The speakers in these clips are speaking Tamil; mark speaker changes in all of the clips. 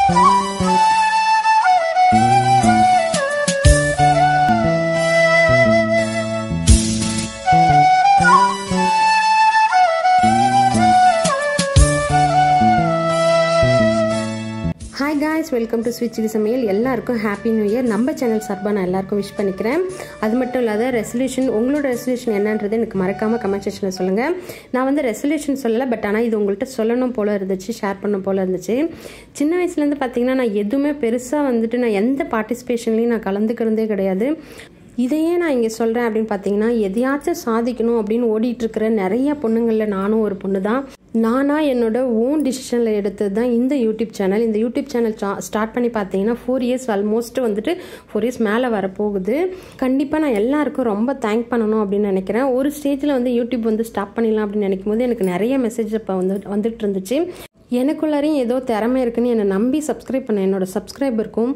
Speaker 1: Hi guys, welcome to Sweet Chili Samayal. எல்லாருக்கும் ஹாப்பி நியூ இயர். நம்ம சேனல் சார்பாக நான் எல்லாருக்கும் விஷ் பண்ணிக்கிறேன். அது மட்டும் இல்லாத ரெசல்யூஷன், உங்களோட ரெசல்யூஷன் என்னன்றது எனக்கு மறக்காமல் கமெண்ட் செக்ஷனில் சொல்லுங்கள். நான் வந்து ரெசல்யூஷன் சொல்லலை, பட் ஆனால் இது உங்கள்கிட்ட சொல்லணும் போல் இருந்துச்சு, ஷேர் பண்ணணும் போல் இருந்துச்சு. சின்ன வயசுலேருந்து பார்த்தீங்கன்னா நான் எதுவுமே பெருசாக வந்துட்டு நான் எந்த பார்ட்டிசிபேஷன்லையும் நான் கலந்துக்கிறதே கிடையாது. இதையே நான் இங்கே சொல்கிறேன் அப்படின்னு பார்த்தீங்கன்னா, எதையாச்சும் சாதிக்கணும் அப்படின்னு ஓடிட்டுருக்கிற நிறைய பொண்ணுங்களில் நானும் ஒரு பொண்ணு தான். நானாக என்னோட ஓன் டிசிஷனில் எடுத்தது தான் இந்த யூடியூப் சேனல். இந்த யூடியூப் சேனல் ஸ்டார்ட் பண்ணி பார்த்தீங்கன்னா 4 இயர்ஸ் ஆல்மோஸ்ட் வந்துட்டு 4 இயர்ஸ் மேலே வரப்போகுது. கண்டிப்பாக நான் எல்லாருக்கும் ரொம்ப தேங்க் பண்ணணும் அப்படின்னு நினைக்கிறேன். ஒரு ஸ்டேஜில் வந்து யூடியூப் வந்து ஸ்டாப் பண்ணிடலாம் அப்படின்னு நினைக்கும் போது எனக்கு நிறைய மெசேஜ் இப்போ வந்துட்டு இருந்துச்சு. எனக்குள்ளாரையும் ஏதோ திறமை இருக்குன்னு என்னை நம்பி சப்ஸ்கிரைப் பண்ண என்னோட சப்ஸ்கிரைபருக்கும்,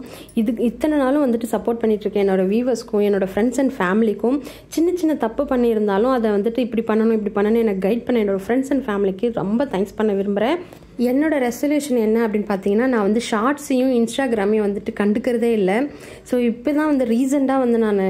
Speaker 1: இத்தனை நாளும் வந்துட்டு சப்போர்ட் பண்ணிகிட்ருக்கேன் என்னோட வியூவர்ஸ்க்கும், என்னோட ஃப்ரெண்ட்ஸ் அண்ட் ஃபேமிலிக்கும், சின்ன சின்ன தப்பு பண்ணியிருந்தாலும் அதை வந்துட்டு இப்படி பண்ணணும் எனக்கு கைட் பண்ண என்னோட ஃப்ரெண்ட்ஸ் அண்ட் ஃபேமிலிக்கு ரொம்ப தேங்க்ஸ் பண்ண விரும்புகிறேன். என்னோட ரெசல்யூஷன் என்ன அப்படின்னு பார்த்தீங்கன்னா, நான் வந்து ஷார்ட்ஸையும் இன்ஸ்டாகிராமையும் வந்துட்டு கண்டுக்கிறதே இல்லை. ஸோ இப்போ தான் வந்து ரீசெண்டாக வந்து நான்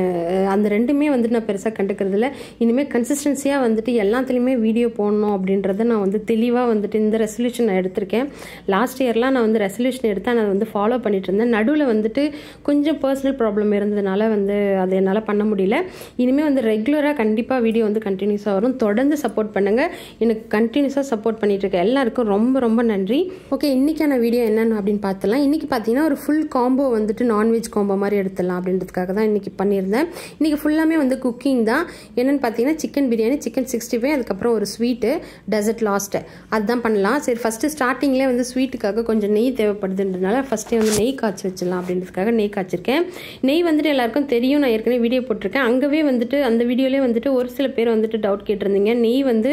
Speaker 1: அந்த ரெண்டுமே வந்துட்டு நான் பெருசாக கண்டுக்கிறது இல்லை. இனிமேல் கன்சிஸ்டன்சியாக வந்துட்டு எல்லாத்துலேயுமே வீடியோ போடணும் அப்படின்றத நான் வந்து தெளிவாக வந்துட்டு இந்த ரெசல்யூஷன் நான் எடுத்திருக்கேன். லாஸ்ட் இயர்லாம் நான் வந்து ரெசல்யூஷன் எடுத்து நான் வந்து ஃபாலோ பண்ணிட்டு இருந்தேன். நடுவில் வந்துட்டு கொஞ்சம் பர்சனல் ப்ராப்ளம் இருந்ததுனால வந்து அதை என்னால் பண்ண முடியல. இனிமேல் வந்து ரெகுலராக கண்டிப்பாக வீடியோ வந்து கண்டினியூஸாக வரும். தொடர்ந்து சப்போர்ட் பண்ணுங்கள். எனக்கு கண்டினியூஸாக சப்போர்ட் பண்ணிகிட்ருக்கேன். எல்லாருக்கும் ரொம்ப ரொம்ப நன்றி. ஓகே, இன்றைக்கான வீடியோ என்னென்னு அப்படின்னு பார்த்துலாம். இன்றைக்கி பார்த்தீங்கன்னா ஒரு ஃபுல் காம்போ வந்துட்டு நான்வெஜ் காம்போ மாதிரி எடுத்துடலாம் அப்படின்றதுக்காக தான் இன்றைக்கி பண்ணியிருந்தேன். இன்றைக்கி ஃபுல்லாமே வந்து குக்கிங் தான். என்னென்னு பார்த்தீங்கன்னா சிக்கன் பிரியாணி, சிக்கன் 65, அதுக்கப்புறம் ஒரு ஸ்வீட்டு, டெசர்ட் லாஸ்ட்டு அதுதான் பண்ணலாம். சரி, ஃபஸ்ட்டு ஸ்டார்டிங்லேயே வந்து ஸ்வீட்டுக்காக கொஞ்சம் நெய் தேவைப்படுதுன்றதுனால ஃபஸ்ட்டே வந்து நெய் காய்ச்சி வச்சிடலாம் அப்படின்றதுக்காக நெய் காய்ச்சிருக்கேன். நெய் வந்துட்டு எல்லாருக்கும் தெரியும், நான் ஏற்கனவே வீடியோ போட்டிருக்கேன். அங்கவே வந்துட்டு அந்த வீடியோலேயே வந்துட்டு ஒரு சில பேர் வந்துட்டு டவுட் கேட்டிருந்தீங்க, நெய் வந்து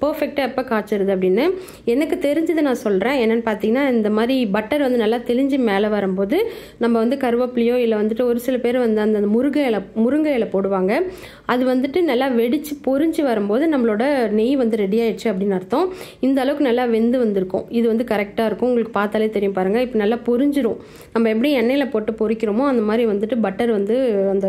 Speaker 1: பர்ஃபெக்டாக எப்போ காய்ச்சிருது அப்படின்னு. எனக்கு தெரிஞ்சது நான் சொல்கிறேன். என்னென்னு பார்த்தீங்கன்னா, இந்த மாதிரி பட்டர் வந்து நல்லா தெளிஞ்சு மேலே வரும்போது நம்ம வந்து கருவேப்பிலையோ இல்லை வந்துட்டு ஒரு சில பேர் வந்து அந்த முருங்கை இலை போடுவாங்க. அது வந்துட்டு நல்லா வெடித்து பொரிஞ்சு வரும்போது நம்மளோட நெய் வந்து ரெடி ஆயிடுச்சு அப்படின்னு அர்த்தம். இந்த அளவுக்கு நல்லா வெந்து வந்திருக்கும். இது வந்து கரெக்டாக இருக்கும். உங்களுக்கு பார்த்தாலே தெரியும் பாருங்கள். இப்போ நல்லா பொரிஞ்சிரும். நம்ம எப்படி எண்ணெயில் போட்டு பொரிக்கிறோமோ அந்த மாதிரி வந்துட்டு பட்டர் வந்து அந்த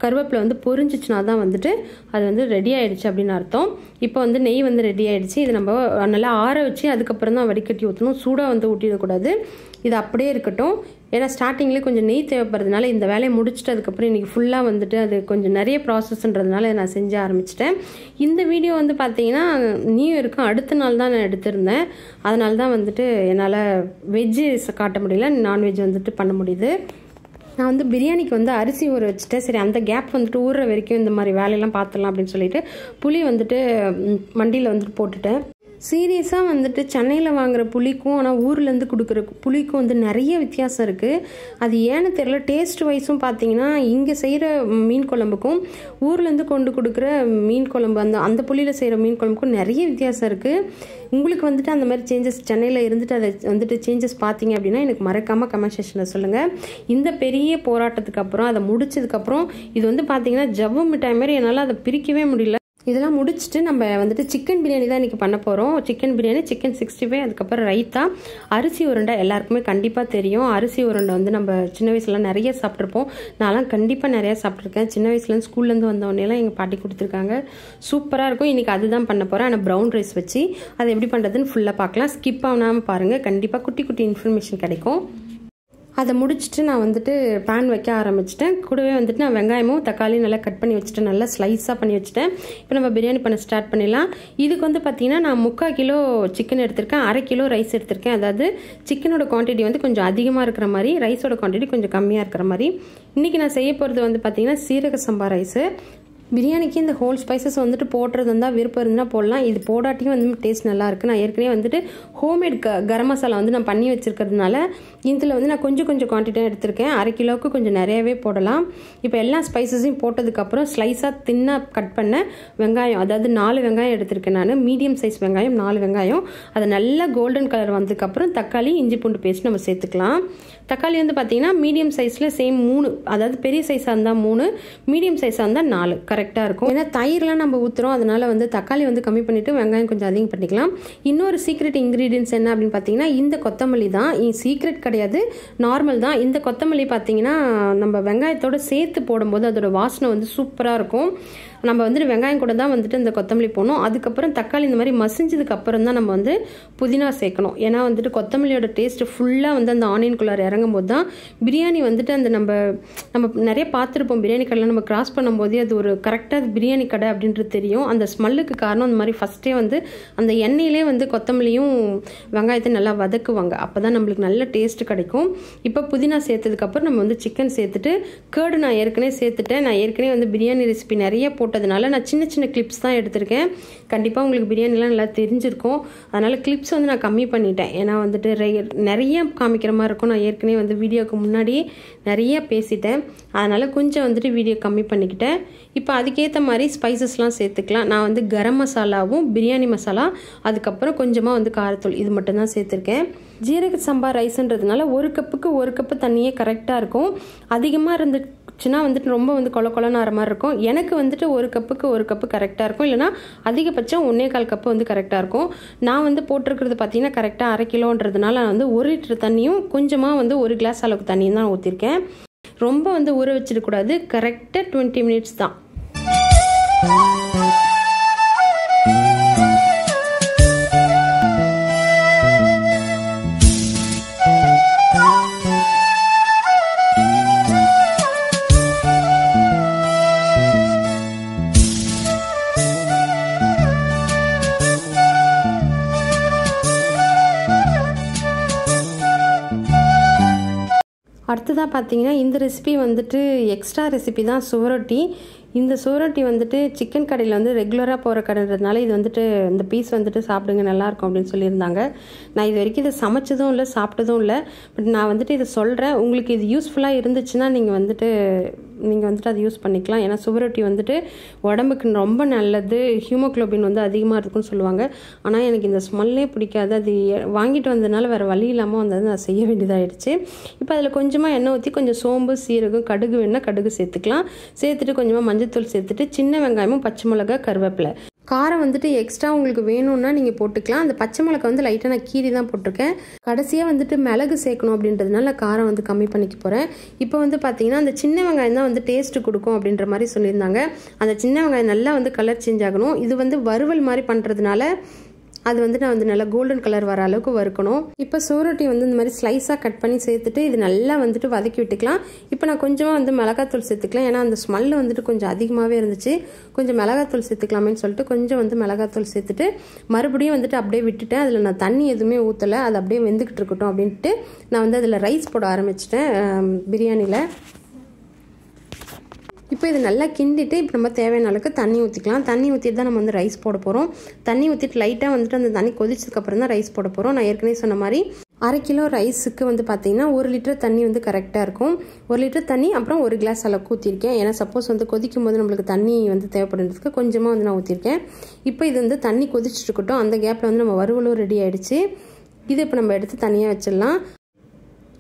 Speaker 1: கருவேப்பிலை வந்து பொரிஞ்சிச்சுனா தான் வந்துட்டு அது வந்து ரெடி ஆகிடுச்சு அப்படின்னு அர்த்தம். இப்போ வந்து நெய் வந்து ரெடி ஆகிடுச்சு. இது நம்ம நல்லா ஆற வச்சு அதுக்கப்புறம் தான் வடிகட்டி ஊற்றணும். சூடாக வந்து ஊற்றிடக்கூடாது. இது அப்படியே இருக்கட்டும். ஏன்னா ஸ்டார்டிங்லேயே கொஞ்சம் நெய் தேவைப்படுறதுனால இந்த வேலையை முடிச்சுட்டு அதுக்கப்புறம் இன்றைக்கி ஃபுல்லாக வந்துட்டு அது கொஞ்சம் நிறைய ப்ராசஸ்ன்றதுனால நான் செஞ்சு ஆரம்பிச்சிட்டேன். இந்த வீடியோ வந்து பார்த்தீங்கன்னா நியூ இயருக்கு அடுத்த நாள் தான் நான் எடுத்திருந்தேன். அதனால தான் வந்துட்டு என்னால் வெஜ்ஜு காட்ட முடியல, நான்வெஜ் வந்துட்டு பண்ண முடியுது. நான் வந்து பிரியாணிக்கு வந்து அரிசி ஊற வச்சுட்டேன். சரி, அந்த கேப் வந்துட்டு ஊறுற வரைக்கும் இந்த மாதிரி வேலையெல்லாம் பார்த்துடலாம் அப்படின்னு சொல்லிட்டு புளி வந்துட்டு மண்டியில் வந்துட்டு போட்டுட்டேன். சீரியஸாக வந்துட்டு சென்னையில் வாங்குகிற புளிக்கும் ஆனால் ஊர்லேருந்து கொடுக்குற புளிக்கும் வந்து நிறைய வித்தியாசம் இருக்குது. அது ஏன்னு தெரியல. டேஸ்ட் வைஸும் பார்த்தீங்கன்னா இங்கே செய்கிற மீன் குழம்புக்கும் ஊர்லேருந்து கொண்டு கொடுக்குற மீன் குழம்பு அந்த புளியில் செய்கிற மீன் குழம்புக்கும் நிறைய வித்தியாசம் இருக்குது. உங்களுக்கு வந்துட்டு அந்த மாதிரி சேஞ்சஸ் சென்னையில் இருந்துட்டு அதை வந்துட்டு சேஞ்சஸ் பார்த்தீங்க அப்படின்னா எனக்கு மறக்காமல் கமெண்ட் செக்ஷனில் சொல்லுங்கள். இந்த பெரிய போராட்டத்துக்கு அப்புறம் அதை முடிச்சதுக்கப்புறம் இது வந்து பார்த்தீங்கன்னா ஜவ்வு மிட்டாய் மாதிரி என்னால் அதை பிரிக்கவே முடியல. இதெல்லாம் முடிச்சுட்டு நம்ம வந்துட்டு சிக்கன் பிரியாணி தான் இன்றைக்கி பண்ண போகிறோம். சிக்கன் பிரியாணி, சிக்கன் 65, அதுக்கப்புறம் ரைத்தா, அரிசி உருண்டை. எல்லாருக்குமே கண்டிப்பாக தெரியும். அரிசி உருண்டை வந்து நம்ம சின்ன வயசுலாம் நிறைய சாப்பிட்ருப்போம். நான்லாம் கண்டிப்பாக நிறையா சாப்பிட்ருக்கேன். சின்ன வயசுலேருந்து ஸ்கூல்லேருந்து வந்தவொடனேலாம் எங்கள் பாட்டி கொடுத்துருக்காங்க. சூப்பராக இருக்கும். இன்றைக்கி அதுதான் பண்ண போகிறேன். ஆனால் ப்ரௌன் ரைஸ் வச்சு அதை எப்படி பண்ணுறதுன்னு ஃபுல்லாக பார்க்கலாம். ஸ்கிப் ஆகாமல் பாருங்கள். கண்டிப்பாக குட்டி குட்டி இன்ஃபர்மேஷன் கிடைக்கும். அதை முடிச்சுட்டு நான் வந்துட்டு பேன் வைக்க ஆரம்பிச்சிட்டேன். கூடவே வந்துட்டு நான் வெங்காயமும் தக்காளியும் நல்லா கட் பண்ணி வச்சுட்டேன். நல்லா ஸ்லைஸாக பண்ணி வச்சுட்டேன். இப்போ நம்ம பிரியாணி பண்ண ஸ்டார்ட் பண்ணிடலாம். இதுக்கு வந்து பார்த்தீங்கன்னா நான் 3/4 கிலோ சிக்கன் எடுத்திருக்கேன், 1/2 கிலோ ரைஸ் எடுத்திருக்கேன். அதாவது சிக்கனோட குவான்டிட்டி வந்து கொஞ்சம் அதிகமாக இருக்கிற மாதிரி, ரைஸோட குவான்டிட்டி கொஞ்சம் கம்மியாக இருக்கிற மாதிரி. இன்றைக்கி நான் செய்ய போகிறது வந்து பார்த்தீங்கன்னா சீரக சம்பா ரைஸு. பிரியாணிக்கு இந்த ஹோல் ஸ்பைசஸ் வந்துட்டு போடுறது இருந்தால் விருப்பம் இருந்தால் போடலாம். இது போடாட்டியும் வந்து டேஸ்ட் நல்லா இருக்குது. நான் ஏற்கனவே வந்துட்டு ஹோம்மேட் கரம் மசாலா வந்து நான் பண்ணி வச்சுருக்கிறதுனால இதில் வந்து நான் கொஞ்சம் குவான்டிட்டியாக எடுத்திருக்கேன். 1/2 கிலோவுக்கு கொஞ்சம் நிறையவே போடலாம். இப்போ எல்லா ஸ்பைசஸையும் போட்டதுக்கப்புறம் ஸ்லைஸாக தின்னாக கட் பண்ண வெங்காயம், அதாவது 4 வெங்காயம் எடுத்திருக்கேன் நான். மீடியம் சைஸ் வெங்காயம் 4 வெங்காயம். அது நல்லா கோல்டன் கலர் வந்ததுக்கப்புறம் தக்காளி, இஞ்சி பூண்டு பேஸ்ட் நம்ம சேர்த்துக்கலாம். தக்காளி வந்து பார்த்தீங்கன்னா மீடியம் சைஸில் சேம் 3, அதாவது பெரிய சைஸாக இருந்தால் 3, மீடியம் சைஸாக இருந்தால் 4 கரெக்ட். கரெக்டாக இருக்கும். ஏன்னா தயிர்லாம் நம்ம ஊற்றுறோம், அதனால வந்து தக்காளி வந்து கம்மி பண்ணிவிட்டு வெங்காயம் கொஞ்சம் அதிகம் பண்ணிக்கலாம். இன்னொரு சீக்ரெட் இன்க்ரீடியன்ஸ் என்ன அப்படின்னு பார்த்தீங்கன்னா இந்த கொத்தமல்லி தான். சீக்ரெட் கிடையாது, நார்மல் தான். இந்த கொத்தமல்லி பார்த்தீங்கன்னா நம்ம வெங்காயத்தோடு சேர்த்து போடும்போது அதோட வாசனை வந்து சூப்பராக இருக்கும். நம்ம வந்துட்டு வெங்காயம் கூட தான் வந்துட்டு இந்த கொத்தமல்லி போடணும். அதுக்கப்புறம் தக்காளி இந்த மாதிரி மசிஞ்சதுக்கு அப்புறம் தான் நம்ம வந்து புதினா சேர்க்கணும். ஏன்னா வந்துட்டு கொத்தமல்லியோட டேஸ்ட் ஃபுல்லாக வந்து அந்த ஆனியன்குள்ளார இறங்கும் போது தான் பிரியாணி வந்துட்டு அந்த நம்ம நிறைய பார்த்துருப்போம். பிரியாணி கடையில் நம்ம கிராஸ் பண்ணும்போதே அது ஒரு கரெக்டாக பிரியாணி கடை அப்படின்றது தெரியும். அந்த ஸ்மெல்லுக்கு காரணம் அந்த மாதிரி ஃபஸ்ட்டே வந்து அந்த எண்ணெயிலே வந்து கொத்தமல்லியும் வெங்காயத்தை நல்லா வதக்குவாங்க. அப்போ தான் நம்மளுக்கு நல்ல டேஸ்ட் கிடைக்கும். இப்போ புதினா சேர்த்ததுக்கப்புறம் நம்ம வந்து சிக்கன் சேர்த்துட்டு கேர்டு நான் ஏற்கனவே சேர்த்துட்டேன். நான் ஏற்கனவே வந்து பிரியாணி ரெசிபி நிறைய போட்டதுனால நான் சின்ன சின்ன கிளிப்ஸ் தான் எடுத்திருக்கேன். கண்டிப்பாக உங்களுக்கு பிரியாணிலாம் நல்லா தெரிஞ்சிருக்கும். அதனால் கிளிப்ஸ் வந்து நான் கம்மி பண்ணிட்டேன். ஏன்னா வந்துட்டு நிறைய காமிக்கிற மாதிரி இருக்கும். நான் ஏற்கனவே வந்து வீடியோக்கு முன்னாடி நிறைய பேசிட்டேன். அதனால் கொஞ்சம் வந்துட்டு வீடியோ கம்மி பண்ணிக்கிட்டேன். இப்போ அதுக்கேற்ற மாதிரி ஸ்பைசஸ்லாம் சேர்த்துக்கலாம். நான் வந்து கரம் மசாலாவும் பிரியாணி மசாலா அதுக்கப்புறம் கொஞ்சமாக வந்து காரத்தூள் இது மட்டும்தான் சேர்த்துருக்கேன். ஜீரக சம்பா ரைஸ்ன்றதுனால 1 கப்புக்கு 1 கப்பு தண்ணியே கரெக்டாக இருக்கும். அதிகமாக இருந்துச்சுன்னா வந்துட்டு ரொம்ப வந்து கொலன்னு ஆகிற மாதிரி இருக்கும். எனக்கு வந்துட்டு 1 கப்புக்கு 1 கப்பு கரெக்டாக இருக்கும். இல்லைனா அதிகபட்சம் 1.25 கப்பு வந்து கரெக்டாக இருக்கும். நான் வந்து போட்டிருக்கிறது பார்த்தீங்கன்னா கரெக்டாக 1/2 கிலோன்றதுனால நான் வந்து 1 லிட்டர் தண்ணியும் கொஞ்சமாக வந்து 1 கிளாஸ் அளவுக்கு தண்ணியும் தான் ஊற்றிருக்கேன். ரொம்ப வந்து ஊற வச்சிடக்கூடாது. கரெக்டாக 20 மினிட்ஸ் தான். அடுத்ததாக பார்த்தீங்கன்னா இந்த ரெசிபி வந்துட்டு எக்ஸ்ட்ரா ரெசிபி தான், சுவரொட்டி. இந்த சுவரொட்டி வந்துட்டு சிக்கன் கடையில் வந்து ரெகுலராக போகிற கடைன்றதுனால இது வந்துட்டு இந்த பீஸ் வந்துட்டு சாப்பிடுங்க நல்லாயிருக்கும் அப்படின்னு சொல்லியிருந்தாங்க. நான் இது வரைக்கும் இதை சமைச்சதும் இல்லை, சாப்பிட்டதும் இல்லை. பட் நான் வந்துட்டு இதை சொல்கிறேன். உங்களுக்கு இது யூஸ்ஃபுல்லாக இருந்துச்சுன்னா நீங்கள் வந்துட்டு அதை யூஸ் பண்ணிக்கலாம். ஏன்னா சுவரொட்டி வந்துட்டு உடம்புக்கு ரொம்ப நல்லது. ஹீமோக்ளோபின் வந்து அதிகமாக இருக்குன்னு சொல்லுவாங்க. ஆனால் எனக்கு இந்த ஸ்மெல்லே பிடிக்காது. அது வாங்கிட்டு வந்ததுனால வேறு வழி இல்லாமல் வந்தது நான் செய்ய வேண்டியதாகிடுச்சு. இப்போ அதில் கொஞ்சமாக எண்ணெய் ஊற்றி கொஞ்சம் சோம்பு, சீரகம், கடுகு வேணால் கடுகு சேர்த்துக்கலாம். சேர்த்துட்டு கொஞ்சமாக மஞ்சத்தூள் சேர்த்துட்டு சின்ன வெங்காயமும் பச்சை மிளகா, கருவேப்பிலை. காரம் வந்துட்டு எக்ஸ்ட்ரா உங்களுக்கு வேணும்னா நீங்கள் போட்டுக்கலாம். அந்த பச்சை மிளகா வந்து லைட்டாக நான் கீரி தான் போட்டிருக்கேன். கடைசியாக வந்துட்டு மிளகு சேர்க்கணும் அப்படின்றதுனால காரம் வந்து கம்மி பண்ணிக்க போகிறேன். இப்போ வந்து பார்த்தீங்கன்னா அந்த சின்ன வெங்காயம் தான் வந்து டேஸ்ட்டு கொடுக்கும் அப்படின்ற மாதிரி சொல்லியிருந்தாங்க. அந்த சின்ன வெங்காயம் நல்லா வந்து கலர் சேஞ்ச் ஆகணும். இது வந்து வறுவல் மாதிரி பண்ணுறதுனால அது வந்து நான் வந்து நல்லா கோல்டன் கலர் வர அளவுக்கு வறுக்கணும். இப்போ சுவரொட்டி வந்து இந்த மாதிரி ஸ்லைஸாக கட் பண்ணி சேர்த்துட்டு இது நல்லா வந்துட்டு வதக்கி விட்டுக்கலாம். இப்போ நான் கொஞ்சமாக வந்து மிளகாத்தூள் சேர்த்துக்கலாம். ஏன்னா அந்த ஸ்மெல்லு வந்துட்டு கொஞ்சம் அதிகமாகவே இருந்துச்சு. கொஞ்சம் மிளகாத்தூள் சேர்த்துக்கலாமேன்னு சொல்லிட்டு கொஞ்சம் வந்து மிளகாத்தூள் சேர்த்துட்டு மறுபடியும் வந்துட்டு அப்படியே விட்டுட்டேன். அதில் நான் தண்ணி எதுவுமே ஊற்றலை. அது அப்படியே வெந்துக்கிட்டு இருக்கட்டும் அப்படின்ட்டு நான் வந்து அதில் ரைஸ் போட ஆரம்பிச்சிட்டேன் பிரியாணியில். இப்போ இது நல்லா கிண்டிட்டு இப்போ நம்ம தேவையான அளவுக்கு தண்ணி ஊற்றிக்கலாம். தண்ணி ஊற்றிட்டு தான் நம்ம வந்து ரைஸ் போட போகிறோம். தண்ணி ஊற்றிட்டு லைட்டாக வந்துட்டு அந்த தண்ணி கொதிச்சதுக்கப்புறம் தான் ரைஸ் போட போகிறோம். நான் ஏற்கனவே சொன்ன மாதிரி 1/2 கிலோ ரைஸுக்கு வந்து பார்த்தீங்கன்னா 1 லிட்டர் தண்ணி வந்து கரெக்டாக இருக்கும். 1 லிட்டர் தண்ணி அப்புறம் 1 கிளாஸ் அளவுக்கு ஊற்றிருக்கேன். ஏன்னா சப்போஸ் வந்து கொதிக்கும் போது நம்மளுக்கு தண்ணி வந்து தேவைப்படுறதுக்கு கொஞ்சமாக வந்து நான் ஊற்றிருக்கேன். இப்போ இது வந்து தண்ணி கொதிச்சுட்டு இருக்கட்டும். அந்த கேப்பில் வந்து நம்ம வறுவலும் ரெடி ஆகிடுச்சு. இது இப்போ நம்ம எடுத்து தனியாக வச்சிடலாம்.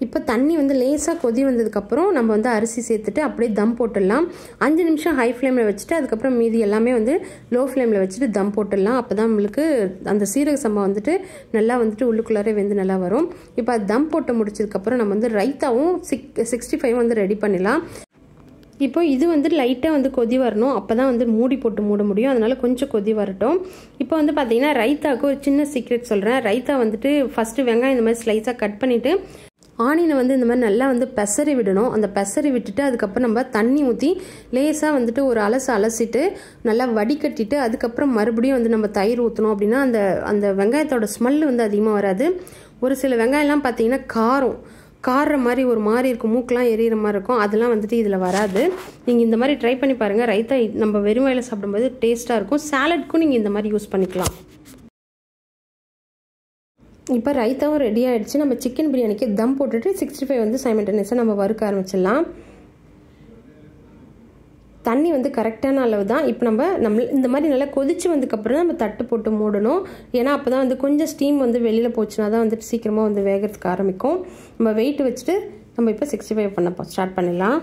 Speaker 1: இப்போ தண்ணி வந்து லேசாக கொதி வந்ததுக்கப்புறம் நம்ம வந்து அரிசி சேர்த்துட்டு அப்படியே தம் போட்டுடலாம். 5 நிமிஷம் ஹை ஃப்ளேமில் வச்சுட்டு அதுக்கப்புறம் மீதி எல்லாமே வந்து லோ ஃப்ளேமில் வச்சுட்டு தம் போட்டுடலாம். அப்போ தான் நம்மளுக்கு அந்த சீரக சம்பா வந்துட்டு நல்லா வந்துட்டு உள்ளுக்குள்ளாரே வெந்து நல்லா வரும். இப்போ அது தம் போட்டு முடிச்சதுக்கப்புறம் நம்ம வந்து ரைத்தாவும் 65 வந்து ரெடி பண்ணிடலாம். இப்போ இது வந்து லைட்டாக வந்து கொதி வரணும். அப்போ தான் வந்து மூடி போட்டு மூட முடியும். அதனால் கொஞ்சம் கொதி வரட்டும். இப்போ வந்து பார்த்தீங்கன்னா ரைத்தாவுக்கு ஒரு சின்ன சீக்ரெட் சொல்கிறேன். ரைத்தா வந்துட்டு ஃபஸ்ட்டு வெங்காயம் இந்த மாதிரி ஸ்லைஸாக கட் பண்ணிவிட்டு ஆனியனை வந்து இந்த மாதிரி நல்லா வந்து பெசரி விடணும். அந்த பெசரி விட்டுட்டு அதுக்கப்புறம் நம்ம தண்ணி ஊற்றி லேசாக வந்துட்டு ஒரு அலசிட்டு நல்லா வடிகட்டிட்டு அதுக்கப்புறம் மறுபடியும் வந்து நம்ம தயிர் ஊற்றணும். அப்படின்னா அந்த வெங்காயத்தோட ஸ்மெல்லு வந்து அதிகமாக வராது. ஒரு சில வெங்காயம்லாம் பார்த்தீங்கன்னா கார மாதிரி ஒரு மாதிரி இருக்கும், மூக்கெலாம் எரியிற மாதிரி இருக்கும். அதெல்லாம் வந்துட்டு இதில் வராது. நீங்கள் இந்த மாதிரி ட்ரை பண்ணி பாருங்கள். ரைத்தா நம்ம வெறும் வாயில் சாப்பிடும்போது டேஸ்ட்டாக இருக்கும். சாலட்க்கும் நீங்கள் இந்த மாதிரி யூஸ் பண்ணிக்கலாம். இப்போ ரைத்தாவும் ரெடி ஆகிடுச்சு. நம்ம சிக்கன் பிரியாணிக்கு தம் போட்டுட்டு 65 வந்து சைமல்டேனியஸாக நம்ம வறுக்க ஆரம்பிச்சிடலாம். தண்ணி வந்து கரெக்டான அளவு தான். இப்போ நம்ம இந்த மாதிரி நல்லா கொதிச்சு வந்ததுக்கப்புறம் நம்ம தட்டு போட்டு மூடணும். ஏன்னா அப்போ தான் வந்து கொஞ்சம் ஸ்டீம் வந்து வெளியில் போச்சுன்னா தான் வந்துட்டு சீக்கிரமாக வந்து வேகிறதுக்கு ஆரம்பிக்கும். நம்ம வெயிட் வச்சுட்டு நம்ம இப்போ 65 பண்ண ஸ்டார்ட் பண்ணிடலாம்.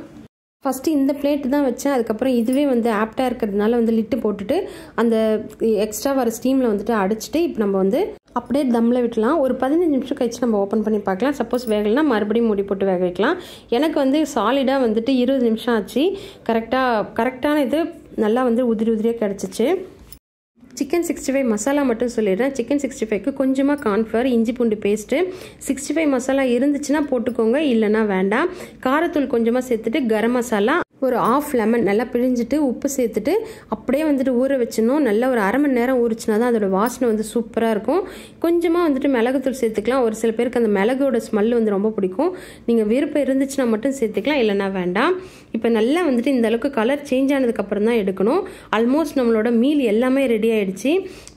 Speaker 1: ஃபஸ்ட்டு இந்த பிளேட்டு தான் வச்சேன். அதுக்கப்புறம் இதுவே வந்து ஆப்டாக இருக்கிறதுனால வந்து லிட்டு போட்டுட்டு அந்த எக்ஸ்ட்ரா வர ஸ்டீமில் வந்துட்டு அடிச்சுட்டு இப்போ நம்ம வந்து அப்படியே தம்மில் விட்டலாம். ஒரு 15 நிமிஷம் கழிச்சு நம்ம ஓப்பன் பண்ணி பார்க்கலாம். சப்போஸ் வேகலைன்னா மறுபடியும் மூடி போட்டு வேக வைக்கலாம். எனக்கு வந்து சாலிடாக வந்துட்டு 20 நிமிஷம் ஆச்சு. கரெக்டான இது நல்லா வந்து உதிரி உதிரியாக கிடச்சிச்சு. சிக்கன் 65 மசாலா மட்டும் சொல்லிடுறேன். சிக்கன் 65க்கு கொஞ்சமாக கார்ன்ஃப்ளவர், இஞ்சி பூண்டு பேஸ்ட்டு, 65 மசாலா இருந்துச்சுன்னா போட்டுக்கோங்க, இல்லைன்னா வேண்டாம். காரத்தூள் கொஞ்சமாக சேர்த்துட்டு கரம் மசாலா, ஒரு ஆஃப் லெமன் நல்லா பிழிஞ்சிட்டு உப்பு சேர்த்துட்டு அப்படியே வந்துட்டு ஊற வச்சிடணும். நல்லா ஒரு அரை மணி நேரம் ஊறிச்சுனா தான் அதோட வாசனை வந்து சூப்பராக இருக்கும். கொஞ்சமாக வந்துட்டு மிளகுத்தூள் சேர்த்துக்கலாம். ஒரு சில பேருக்கு அந்த மிளகோட ஸ்மெல் வந்து ரொம்ப பிடிக்கும். நீங்கள் விருப்பம் இருந்துச்சுன்னா மட்டும் சேர்த்துக்கலாம், இல்லைன்னா வேண்டாம். இப்போ நல்லா வந்துட்டு இந்த அளவுக்கு கலர் சேஞ்ச் ஆனதுக்கப்புறம் தான் எடுக்கணும். ஆல்மோஸ்ட் நம்மளோட மீல் எல்லாமே ரெடி ஆகிடுச்சு.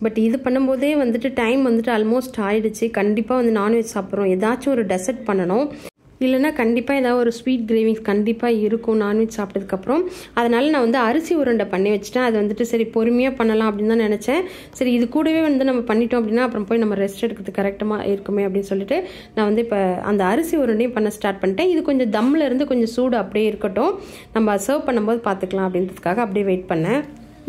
Speaker 1: பட் இது பண்ணும்போதே வந்துட்டு டைம் வந்துட்டு ஆல்மோஸ்ட் ஆகிடுச்சு. கண்டிப்பாக வந்து நான்வெஜ் சாப்பிட்றோம், ஏதாச்சும் ஒரு டெசர்ட் பண்ணணும், இல்லைனா கண்டிப்பாக ஏதாவது ஒரு ஸ்வீட் கிரேவிங்ஸ் கண்டிப்பாக இருக்கும் நான்வெஜ் சாப்பிட்டதுக்கப்புறம். அதனால் நான் வந்து அரிசி உருண்டை பண்ணி வச்சுட்டேன். அது வந்துட்டு சரி பொறுமையாக பண்ணலாம் அப்படின்னு தான் நினச்சேன். சரி இது கூடவே வந்து நம்ம பண்ணிட்டோம் அப்படின்னா அப்புறம் போய் நம்ம ரெஸ்ட் எடுக்கிறதுக்கு கரெக்டாக இருக்குமே அப்படின்னு சொல்லிட்டு நான் வந்து இப்போ அந்த அரிசி உருண்டையும் பண்ண ஸ்டார்ட் பண்ணிட்டேன். இது கொஞ்சம் தம்மில் இருந்து கொஞ்சம் சூடு அப்படியே இருக்கட்டும், நம்ம சர்வ் பண்ணும்போது பார்த்துக்கலாம் அப்படின்றதுக்காக அப்படியே வெயிட் பண்ணேன்.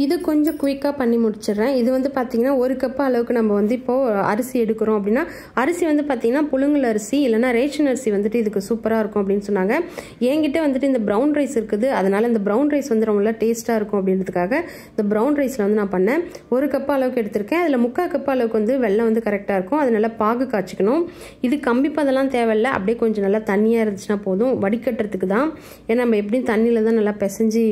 Speaker 1: இது கொஞ்சம் குயிக்காக பண்ணி முடிச்சிடுறேன். இது வந்து பார்த்திங்கன்னா 1 கப் அளவுக்கு நம்ம வந்து இப்போது அரிசி எடுக்கிறோம் அப்படின்னா, அரிசி வந்து பார்த்திங்கன்னா புழுங்கல் அரிசி இல்லைனா ரேஷன் அரிசி வந்துட்டு இதுக்கு சூப்பராக இருக்கும் அப்படின்னு சொன்னாங்க. என்கிட்ட வந்துட்டு இந்த ப்ரௌன் ரைஸ் இருக்குது, அதனால் இந்த ப்ரௌன் ரைஸ் வந்து ரொம்ப டேஸ்ட்டாக இருக்கும் அப்படின்றதுக்காக இந்த ப்ரௌன் ரைஸில் வந்து நான் பண்ணேன். 1 கப் அளவுக்கு எடுத்திருக்கேன். அதில் 3/4 கப் அளவுக்கு வந்து வெல்லம் வந்து கரெக்டாக இருக்கும். அது நல்லா பாகு காய்ச்சிக்கணும். இது கம்பி பதெல்லாம் தேவையில்லை, அப்படியே கொஞ்சம் நல்லா தண்ணியாக இருந்துச்சுன்னா போதும், வடிகட்டுறதுக்கு தான். ஏன்னா நம்ம எப்படியும் தண்ணியில் தான் நல்லா பிசைஞ்சு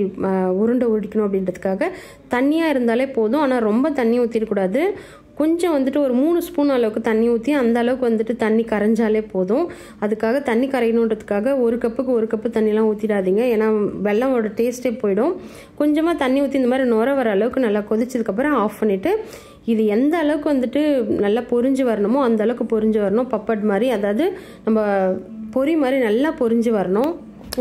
Speaker 1: உருண்டை உடிக்கணும் அப்படின்றதுக்காக தண்ணியாக இருந்தாலே போதும். ஆனால் ரொம்ப தண்ணி ஊற்றிடக்கூடாது. கொஞ்சம் வந்துட்டு ஒரு 3 ஸ்பூன் அளவுக்கு தண்ணி ஊற்றி அந்த அளவுக்கு வந்துட்டு தண்ணி கரைஞ்சாலே போதும். அதுக்காக தண்ணி கரையணுன்றதுக்காக 1 கப்புக்கு 1 கப்பு தண்ணிலாம் ஊற்றிடாதீங்க, ஏன்னா வெள்ளமோட டேஸ்ட்டே போயிடும். கொஞ்சமாக தண்ணி ஊற்றி இந்த மாதிரி நுர வர அளவுக்கு நல்லா கொதிச்சதுக்கப்புறம் ஆஃப் பண்ணிவிட்டு, இது எந்த அளவுக்கு வந்துட்டு நல்லா பொரிஞ்சு வரணுமோ அந்த அளவுக்கு பொரிஞ்சு வரணும். பப்பட் மாதிரி, அதாவது நம்ம பொரி மாதிரி நல்லா பொரிஞ்சு வரணும்.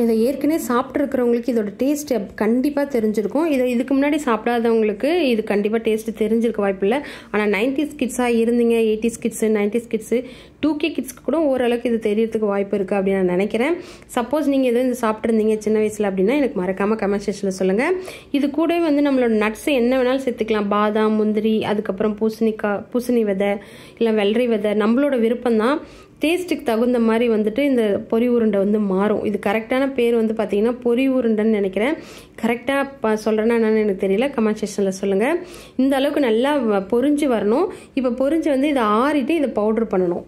Speaker 1: இதை ஏற்கனவே சாப்பிட்ருக்கிறவங்களுக்கு இதோட டேஸ்ட் கண்டிப்பாக தெரிஞ்சிருக்கும். இதுக்கு முன்னாடி சாப்பிடாதவங்களுக்கு இது கண்டிப்பாக டேஸ்ட்டு தெரிஞ்சிருக்க வாய்ப்பில்லை. ஆனால் 90s கிட்ஸாக இருந்தீங்க, 80s kids, 90s kids, 2K கிட்ஸ்க்கு கூட ஓரளவுக்கு இது தெரியறதுக்கு வாய்ப்பு இருக்குது அப்படின்னு நான் நினைக்கிறேன். சப்போஸ் நீங்கள் எதுவும் இது சாப்பிட்ருந்தீங்க சின்ன வயசில் அப்படின்னா எனக்கு மறக்காமல் கமெண்ட் செக்ஷனில் சொல்லுங்கள். இது கூடவே வந்து நம்மளோட நட்ஸ் என்ன வேணாலும் சேர்த்துக்கலாம். பாதாம், முந்திரி, அதுக்கப்புறம் பூசணி விதை இல்லை வெள்ளரி விதை, நம்மளோட விருப்பம் தான். டேஸ்ட்டுக்கு தகுந்த மாதிரி வந்துட்டு இந்த பொரி உருண்டை வந்து மாறும். இது கரெக்டான பேர் வந்து பார்த்தீங்கன்னா பொரி உருண்டைன்னு நினைக்கிறேன். கரெக்டாக சொல்கிறேன்னா என்னன்னு எனக்கு தெரியல, கமெண்ட் செக்ஷனில் சொல்லுங்கள். இந்த அளவுக்கு நல்லா பொரிஞ்சு வரணும். இப்போ பொரிஞ்சு வந்து இதை ஆறிட்டு இதை பவுடர் பண்ணணும்.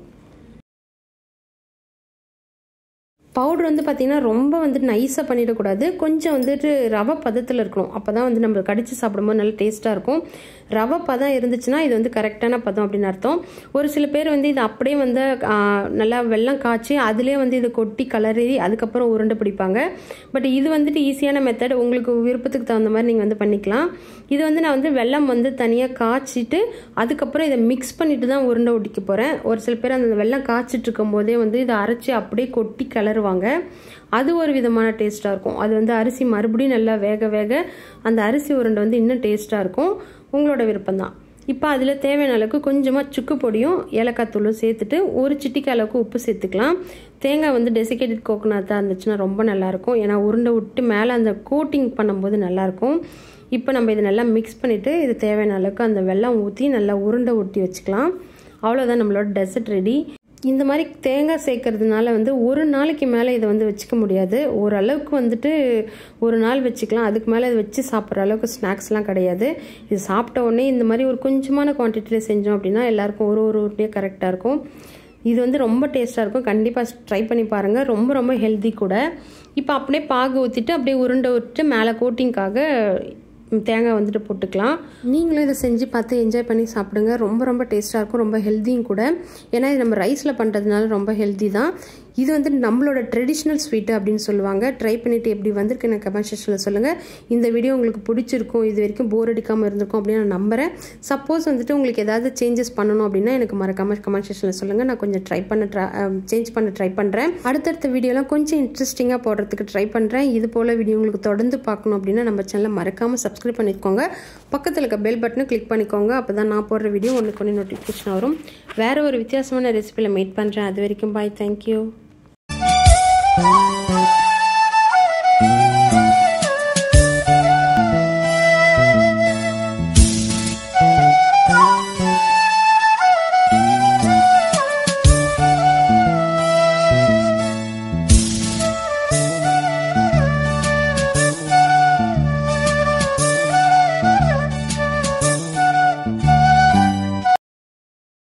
Speaker 1: பவுடர் வந்து பார்த்திங்கன்னா ரொம்ப வந்துட்டு நைஸாக பண்ணிடக்கூடாது, கொஞ்சம் வந்துட்டு ரவை பதத்தில் இருக்கணும். அப்போ தான் வந்து நம்ம கடித்து சாப்பிடும்போது நல்லா டேஸ்ட்டாக இருக்கும். ரவை பதம் இருந்துச்சுன்னா இது வந்து கரெக்டான பதம் அப்படின்னு அர்த்தம். ஒரு சில பேர் வந்து இது அப்படியே வந்து நல்லா வெல்லம் காய்ச்சி அதிலே வந்து இதை கொட்டி கலரி அதுக்கப்புறம் உருண்டை பிடிப்பாங்க. பட் இது வந்துட்டு ஈஸியான மெத்தட், உங்களுக்கு விருப்பத்துக்கு தகுந்த மாதிரி நீங்கள் வந்து பண்ணிக்கலாம். இது வந்து நான் வந்து வெல்லம் வந்து தனியாக காய்ச்சிட்டு அதுக்கப்புறம் இதை மிக்ஸ் பண்ணிட்டு தான் உருண்டை ஒட்டிக்க போகிறேன். ஒரு சில பேர் அந்த வெல்லம் காய்ச்சிட்டு இருக்கும் போதே வந்து இதை அரைச்சி அப்படியே கொட்டி கலருவாங்க. அது ஒரு விதமான டேஸ்ட்டாக இருக்கும். அது வந்து அரிசி மறுபடியும் நல்லா வேக வேக அந்த அரிசி உருண்டை வந்து இன்னும் டேஸ்ட்டாக இருக்கும். உங்களோட விருப்பம்தான். இப்போ அதில் தேவையான அளவுக்கு கொஞ்சமாக சுக்கு பொடியும் ஏலக்காய் தூளும் சேர்த்துட்டு ஒரு சிட்டிக்கு அளவுக்கு உப்பு சேர்த்துக்கலாம். தேங்காய் வந்து டெசிகேட்டட் கோகோனட்டாக இருந்துச்சுன்னா ரொம்ப நல்லாயிருக்கும், ஏன்னா உருண்டை விட்டு மேலே அந்த கோட்டிங் பண்ணும்போது நல்லாயிருக்கும். இப்போ நம்ம இதை நல்லா மிக்ஸ் பண்ணிவிட்டு இது தேவையான அளவுக்கு அந்த வெல்லம் ஊற்றி நல்லா உருண்டை ஒட்டி வச்சுக்கலாம். அவ்வளோதான், நம்மளோட டெசர்ட் ரெடி. இந்த மாதிரி தேங்காய் சேர்க்கறதுனால வந்து ஒரு நாளைக்கு மேலே இதை வந்து வச்சுக்க முடியாது. ஓரளவுக்கு வந்துட்டு ஒரு நாள் வச்சுக்கலாம், அதுக்கு மேலே இதை வச்சு சாப்பிட்ற அளவுக்கு ஸ்நாக்ஸ்லாம் கிடையாது. இது சாப்பிட்ட உடனே இந்த மாதிரி ஒரு கொஞ்சமான குவான்டிட்டியில் செஞ்சோம் அப்படின்னா எல்லாருக்கும் ஒரு உருண்டையே கரெக்டாக இருக்கும். இது வந்து ரொம்ப டேஸ்ட்டாக இருக்கும், கண்டிப்பாக ட்ரை பண்ணி பாருங்கள். ரொம்ப ரொம்ப ஹெல்தி கூட. இப்போ அப்படியே பாகு ஊற்றிட்டு அப்படியே உருண்டை விட்டு மேலே கோட்டிங்காக தேங்காய் வந்துட்டு போட்டுக்கலாம். நீங்களும் இதை செஞ்சு பார்த்து என்ஜாய் பண்ணி சாப்பிடுங்க. ரொம்ப ரொம்ப டேஸ்ட்டாக இருக்கும், ரொம்ப ஹெல்த்தியும் கூட. ஏன்னா இது நம்ம ரைஸில் பண்ணுறதுனால ரொம்ப ஹெல்தி தான். இது வந்து நம்மளோட ட்ரெடிஷ்னல் ஸ்வீட்டு அப்படின்னு சொல்லுவாங்க. ட்ரை பண்ணிவிட்டு எப்படி வந்திருக்கு எனக்கு கமெண்ட் செக்ஷனில் சொல்லுங்கள். இந்த வீடியோ உங்களுக்கு பிடிச்சிருக்கும், இது வரைக்கும் போர் அடிக்காமல் இருந்திருக்கும் அப்படின்னு நான் நம்புகிறேன். சப்போஸ் வந்துட்டு உங்களுக்கு ஏதாவது சேஞ்சஸ் பண்ணணும் அப்படின்னா எனக்கு மறக்காமல் கமெண்ட் செக்ஷனில் சொல்லுங்கள். நான் கொஞ்சம் சேஞ்ச் பண்ண ட்ரை பண்ணுறேன். அடுத்தடுத்த வீடியோலாம் கொஞ்சம் இன்ட்ரெஸ்டிங்காக போடுறதுக்கு ட்ரை பண்ணுறேன். இது போல் வீடியோ உங்களுக்கு தொடர்ந்து பார்க்கணும் அப்படின்னா நம்ம சேனலை மறக்காமல் சப்ஸ்கிரைப் பண்ணிக்கோங்க. பக்கத்தில் இருக்க பெல் பட்டனை கிளிக் பண்ணிக்கோங்க. அப்போ தான் நான் போடுற வீடியோ ஒன்றுக்கு ஒன்று நோட்டிஃபிகேஷன் வரும். வேறு ஒரு வித்தியாசமான ரெசிபியில் மீட் பண்ணுறேன். அது வரைக்கும் பாய், தேங்க்யூ.